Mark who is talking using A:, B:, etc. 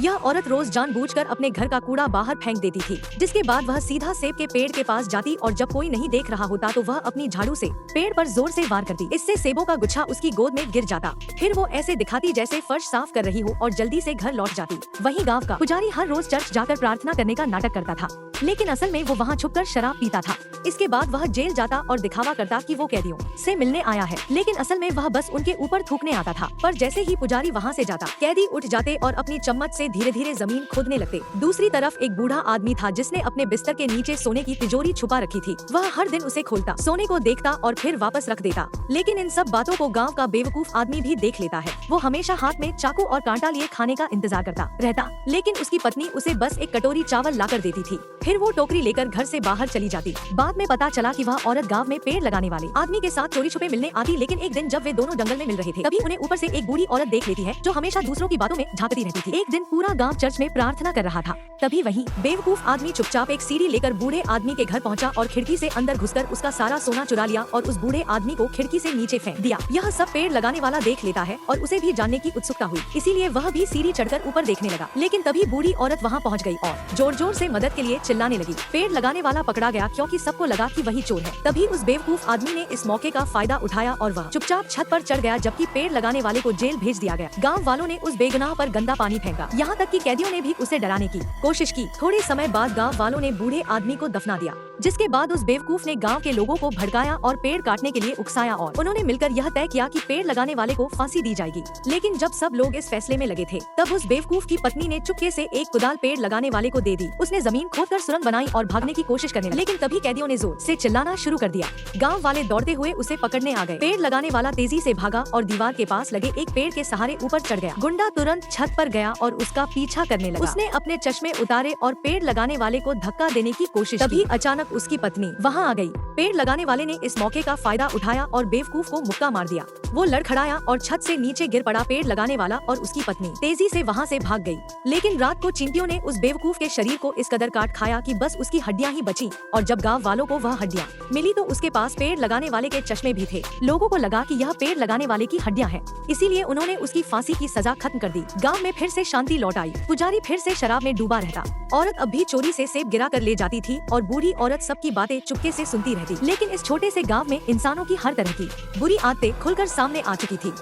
A: यह औरत रोज जानबूझकर अपने घर का कूड़ा बाहर फेंक देती थी, जिसके बाद वह सीधा सेब के पेड़ के पास जाती और जब कोई नहीं देख रहा होता तो वह अपनी झाड़ू से पेड़ पर जोर से वार करती। इससे सेबों का गुच्छा उसकी गोद में गिर जाता। फिर वो ऐसे दिखाती जैसे फर्श साफ कर रही हो और जल्दी से घर लौट जाती। वहीं गाँव का पुजारी हर रोज चर्च जाकर प्रार्थना करने का नाटक करता था, लेकिन असल में वो वहाँ छुपकर शराब पीता था। इसके बाद वह जेल जाता और दिखावा करता कि वो कैदियों से मिलने आया है, लेकिन असल में वह बस उनके ऊपर थूकने आता था। पर जैसे ही पुजारी वहाँ से जाता, कैदी उठ जाते और अपनी चम्मच से धीरे धीरे जमीन खोदने लगते। दूसरी तरफ एक बूढ़ा आदमी था जिसने अपने बिस्तर के नीचे सोने की तिजोरी छुपा रखी थी। वह हर दिन उसे खोलता, सोने को देखता और फिर वापस रख देता। लेकिन इन सब बातों को गाँव का बेवकूफ आदमी भी देख लेता है। वो हमेशा हाथ में चाकू और कांटा लिए खाने का इंतजार करता रहता, लेकिन उसकी पत्नी उसे बस एक कटोरी चावल लाकर देती थी। फिर वो टोकरी लेकर घर से बाहर चली जाती। बाद में पता चला कि वह औरत गांव में पेड़ लगाने वाले आदमी के साथ चोरी छुपे मिलने आती, लेकिन एक दिन जब वे दोनों जंगल में मिल रहे थे तभी उन्हें ऊपर से एक बूढ़ी औरत देख लेती है जो हमेशा दूसरों की बातों में झांकती रहती थी। एक दिन पूरा गांव चर्च में प्रार्थना कर रहा था, तभी वही बेवकूफ आदमी चुपचाप एक सीढ़ी लेकर बूढ़े आदमी के घर पहुंचा और खिड़की से अंदर घुसकर उसका सारा सोना चुरा लिया और उस बूढ़े आदमी को खिड़की से नीचे फेंक दिया। यह सब पेड़ लगाने वाला देख लेता है और उसे भी जानने की उत्सुकता हुई, इसीलिए वह भी सीढ़ी चढ़कर ऊपर देखने लगा। लेकिन तभी बूढ़ी औरत वहाँ पहुँच गई और जोर जोर से मदद के लिए चिल्लाने लगी। पेड़ लगाने वाला पकड़ा गया क्योंकि सबको लगा कि वही चोर है। तभी उस बेवकूफ आदमी ने इस मौके का फायदा उठाया और वह चुपचाप छत पर चढ़ गया, जबकि पेड़ लगाने वाले को जेल भेज दिया गया। गांव वालों ने उस बेगुनाह पर गंदा पानी फेंका, यहाँ तक कि कैदियों ने भी उसे डराने की कोशिश की। थोड़े समय बाद गांव वालों ने बूढ़े आदमी को दफना दिया, जिसके बाद उस बेवकूफ ने गांव के लोगों को भड़काया और पेड़ काटने के लिए उकसाया और उन्होंने मिलकर यह तय किया कि पेड़ लगाने वाले को फांसी दी जाएगी। लेकिन जब सब लोग इस फैसले में लगे थे तब उस बेवकूफ की पत्नी ने चुपके से एक कुदाल पेड़ लगाने वाले को दे दी। उसने जमीन खोदकर सुरंग बनाई और भागने की कोशिश करने लगी, लेकिन तभी कैदियों ने जोर से चिल्लाना शुरू कर दिया। गांव वाले दौड़ते हुए उसे पकड़ने आ गए। पेड़ लगाने वाला तेजी से भागा और दीवार के पास लगे एक पेड़ के सहारे ऊपर चढ़ गया। गुंडा तुरंत छत पर गया और उसका पीछा करने लगा। उसने अपने चश्मे उतारे और पेड़ लगाने वाले को धक्का देने की कोशिश। तभी अचानक उसकी पत्नी वहाँ आ गई। पेड़ लगाने वाले ने इस मौके का फायदा उठाया और बेवकूफ को मुक्का मार दिया। वो लड़खड़ाया और छत से नीचे गिर पड़ा। पेड़ लगाने वाला और उसकी पत्नी तेजी से वहाँ से भाग गई, लेकिन रात को चींटियों ने उस बेवकूफ के शरीर को इस कदर काट खाया कि बस उसकी हड्डियां ही बची। और जब गांव वालों को वह हड्डियां मिली तो उसके पास पेड़ लगाने वाले के चश्मे भी थे। लोगों को लगा कि यह पेड़ लगाने वाले की हड्डियां हैं, इसीलिए उन्होंने उसकी फांसी की सजा खत्म कर दी। गाँव में फिर से शांति लौट आई। पुजारी फिर से शराब में डूबा रहता। औरत अब भी चोरी से सेब गिरा कर ले जाती थी और बूढ़ी औरत सबकी बातें चुपके से सुनती रहती। लेकिन इस छोटे से गाँव में इंसानों की हर तरह की बुरी आदतें खुलकर सामने आ चुकी थी।